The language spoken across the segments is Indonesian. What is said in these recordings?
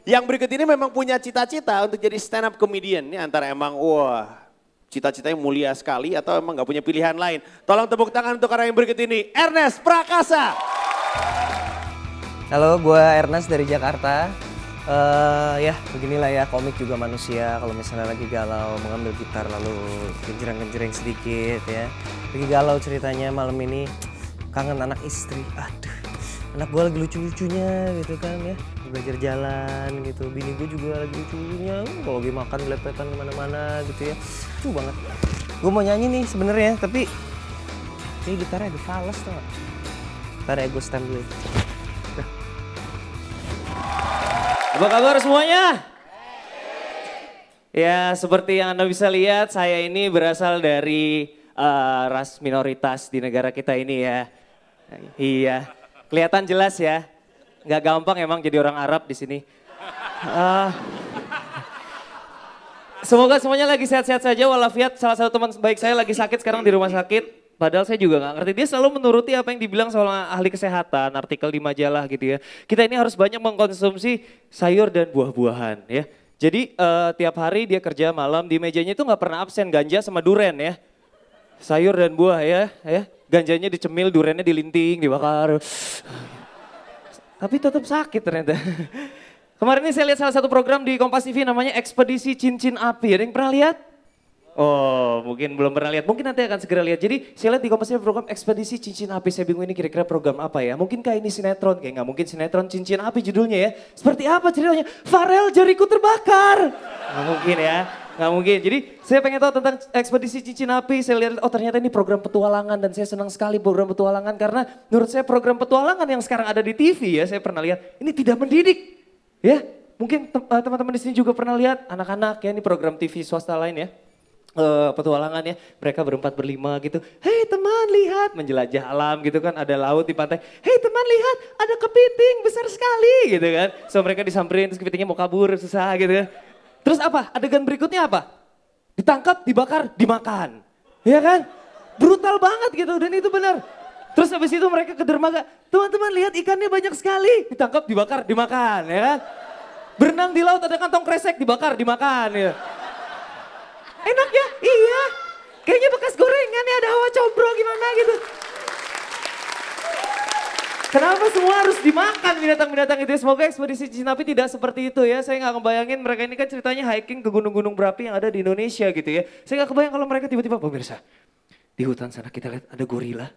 Yang berikut ini memang punya cita-cita untuk jadi stand up comedian. Ini antara emang wah cita-citanya mulia sekali atau emang gak punya pilihan lain. Tolong tepuk tangan untuk orang yang berikut ini. Ernest Prakasa. Halo, gue Ernest dari Jakarta. Ya beginilah ya, komik juga manusia. Kalau misalnya lagi galau mengambil gitar lalu genjreng-genjreng sedikit ya. Lagi galau ceritanya malam ini, kangen anak istri. Aduh, anak gue lagi lucu-lucunya gitu kan ya. Belajar jalan gitu, bini gue juga lagi lucunya. Kalau lagi makan lepetan kemana-mana gitu ya. Lucu banget. Gue mau nyanyi nih sebenarnya, tapi ini gitarnya ada fals tuh. Ntar ya gue stand dulu. Apa kabar semuanya? Ya seperti yang Anda bisa lihat, saya ini berasal dari ras minoritas di negara kita ini ya. Iya, kelihatan jelas ya. Nggak gampang emang jadi orang Arab di sini. Semoga semuanya lagi sehat-sehat saja walafiat. Salah satu teman baik saya lagi sakit sekarang di rumah sakit. Padahal saya juga nggak ngerti. Dia selalu menuruti apa yang dibilang sama ahli kesehatan, artikel di majalah gitu ya. Kita ini harus banyak mengkonsumsi sayur dan buah-buahan ya. Jadi tiap hari dia kerja malam, di mejanya itu nggak pernah absen ganja sama duren ya. Sayur dan buah ya. Ganjanya dicemil, durennya dilinting, dibakar. Tapi tetap sakit ternyata. Kemarin ini saya lihat salah satu program di Kompas TV namanya Ekspedisi Cincin Api. Ada yang pernah lihat? Oh mungkin belum pernah lihat, mungkin nanti akan segera lihat. Jadi saya lihat di Kompas TV program Ekspedisi Cincin Api. Saya bingung ini kira-kira program apa ya? Mungkinkah ini sinetron? Kayak nggak mungkin sinetron Cincin Api judulnya ya. Seperti apa ceritanya? Farel jariku terbakar. Nggak mungkin ya. Nggak mungkin. Jadi saya pengen tahu tentang Ekspedisi Cincin Api. Saya lihat, oh ternyata ini program petualangan dan saya senang sekali program petualangan karena menurut saya program petualangan yang sekarang ada di TV ya, saya pernah lihat ini tidak mendidik. Ya, mungkin teman-teman di sini juga pernah lihat anak-anak ya, ini program TV swasta lain ya. Petualangan ya, mereka berempat berlima gitu. Hei teman lihat, menjelajah alam gitu kan, ada laut di pantai. Hei teman lihat, ada kepiting besar sekali gitu kan. So mereka disamperin terus kepitingnya mau kabur susah gitu kan. Terus apa? Adegan berikutnya apa? Ditangkap, dibakar, dimakan. Ya kan? Brutal banget gitu dan itu benar. Terus habis itu mereka ke dermaga. Teman-teman lihat ikannya banyak sekali. Ditangkap, dibakar, dimakan ya kan? Berenang di laut ada kantong kresek, dibakar, dimakan ya. Enak ya? Iya. Kayaknya bekas gorengan ya, ada hawa combro gimana gitu. Kenapa semua harus dimakan binatang-binatang itu? Semoga Ekspedisi Cincin Api tidak seperti itu ya. Saya nggak kebayangin mereka ini kan ceritanya hiking ke gunung-gunung berapi yang ada di Indonesia gitu ya. Saya nggak kebayang kalau mereka tiba-tiba, pemirsa, di hutan sana kita lihat ada gorila.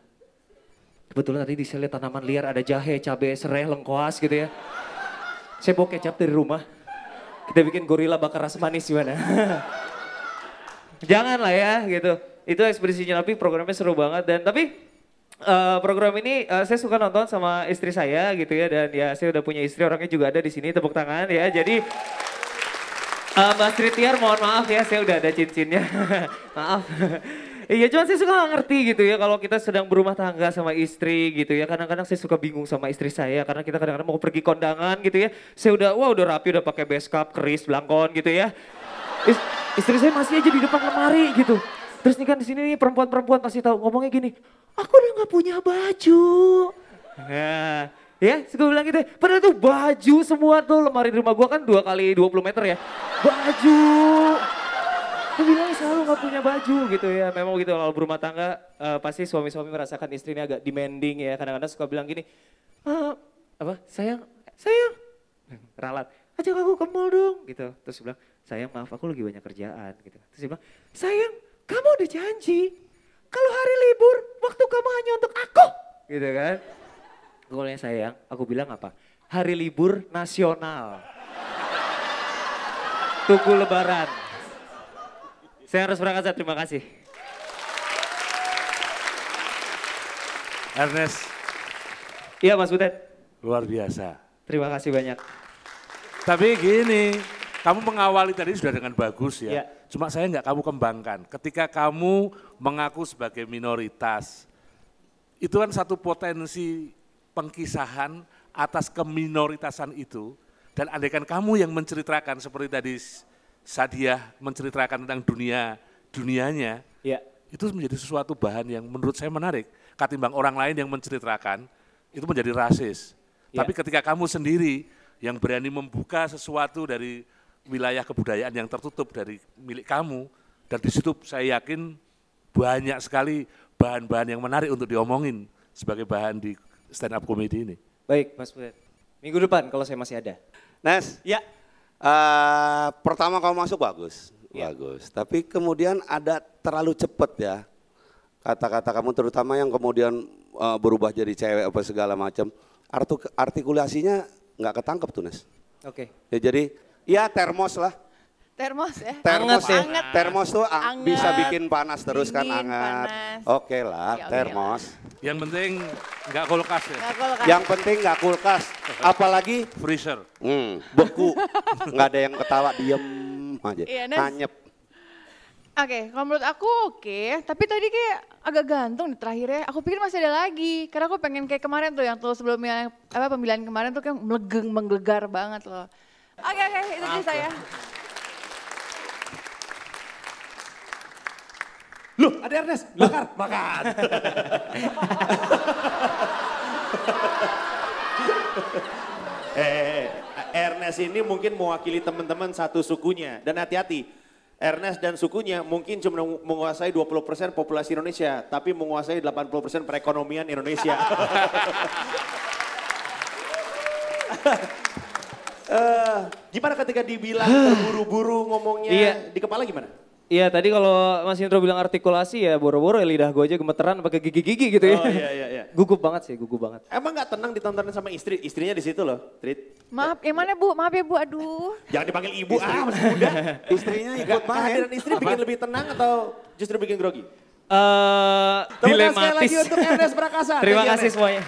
Kebetulan tadi saya lihat tanaman liar, ada jahe, cabai, serai, lengkoas gitu ya. Saya bawa kecap dari rumah. Kita bikin gorila bakar rasa manis gimana? Jangan lah ya gitu. Itu Ekspedisi Cincin Api programnya seru banget dan tapi program ini saya suka nonton sama istri saya gitu ya dan ya saya udah punya istri, orangnya juga ada di sini, tepuk tangan ya. Jadi Mbak Astrid Tiar mohon maaf ya, saya udah ada cincinnya. Maaf. Iya cuman saya suka gak ngerti gitu ya kalau kita sedang berumah tangga sama istri gitu ya. Kadang-kadang saya suka bingung sama istri saya karena kita kadang-kadang mau pergi kondangan gitu ya. Saya udah rapi, udah pakai base cap, keris, belangkon gitu ya. Istri saya masih aja di depan lemari gitu. Terus nih kan di sini nih perempuan-perempuan pasti tahu ngomongnya gini, aku udah gak punya baju. Nah, ya suka bilang gitu. Padahal tuh baju semua tuh, lemari di rumah gua kan 2 kali 20 meter ya. Baju. Dia bilang selalu gak punya baju gitu ya. Memang gitu kalau berumah tangga pasti suami-suami merasakan istrinya agak demanding ya. Kadang-kadang suka bilang gini, sayang, ralat, ajak aku ke mall dong gitu. Terus dia bilang, sayang maaf aku lagi banyak kerjaan gitu. Terus dia bilang, sayang kamu udah janji kalau hari libur waktu kamu hanya untuk aku. Gitu kan. Kalau sayang aku bilang apa? Hari libur nasional. Tunggu lebaran. Saya harus berangkat, terima kasih. Ernest. Iya Mas Butet. Luar biasa. Terima kasih banyak. Tapi gini, kamu mengawali tadi sudah dengan bagus ya. Ya. Cuma saya nggak kamu kembangkan. Ketika kamu mengaku sebagai minoritas, itu kan satu potensi pengkisahan atas keminoritasan itu. Dan andaikan kamu yang menceritakan seperti tadi Sadiah menceritakan tentang dunianya, Ya. itu menjadi sesuatu bahan yang menurut saya menarik. Ketimbang orang lain yang menceritakan, itu menjadi rasis. Ya. Tapi ketika kamu sendiri yang berani membuka sesuatu dari wilayah kebudayaan yang tertutup dari milik kamu, dan di situ saya yakin banyak sekali bahan-bahan yang menarik untuk diomongin sebagai bahan di stand up comedy ini. Baik, Mas Fred. Minggu depan kalau saya masih ada. Nes, Ya. pertama kamu masuk bagus, bagus. Tapi kemudian ada terlalu cepat ya kata-kata kamu, terutama yang kemudian berubah jadi cewek apa segala macam. Artikulasinya nggak ketangkep tuh, Nes. Oke. Ya, jadi ya termos lah. Termos ya. Termos, Anget ya? Anget. termos tuh Anget. bisa bikin panas terus kan, Dingin, hangat. panas. Oke lah, Ya, oke termos. Yang penting nggak kulkas ya, Nggak kalau kan. Yang penting nggak kulkas, apalagi freezer. beku, nggak ada yang ketawa, diem aja, Iya, Nes. hanyep. Oke, kalau menurut aku oke, tapi tadi kayak agak gantung di terakhirnya. Aku pikir masih ada lagi, karena aku pengen kayak kemarin tuh yang tuh sebelumnya pemilihan kemarin tuh kayak menggelegar banget loh. Oke, itu dari saya. Loh, ada Ernest, bakar, makan. Ernest ini mungkin mewakili teman-teman satu sukunya. Dan hati-hati, Ernest dan sukunya mungkin cuma menguasai 20% populasi Indonesia, tapi menguasai 80% perekonomian Indonesia. Gimana ketika dibilang terburu-buru ngomongnya, Iya. di kepala gimana? Iya tadi kalau Mas Indro bilang artikulasi ya boro-boro ya lidah gue aja gemeteran pakai gigi-gigi gitu ya. Oh iya. Gugup banget sih, gugup banget. Emang gak tenang ditontonin sama istri? Istrinya di situ loh, Trit. Maaf, yang mana Bu? Maaf ya Bu, aduh. Jangan dipanggil ibu, masih muda. Istrinya ikut Enggak, main. kehadiran istri bikin lebih tenang atau justru bikin grogi? Tepuk tangan sekali Dilematis. lagi untuk Ernest Prakasa. Terima Thank you, kasih Ernest. semuanya.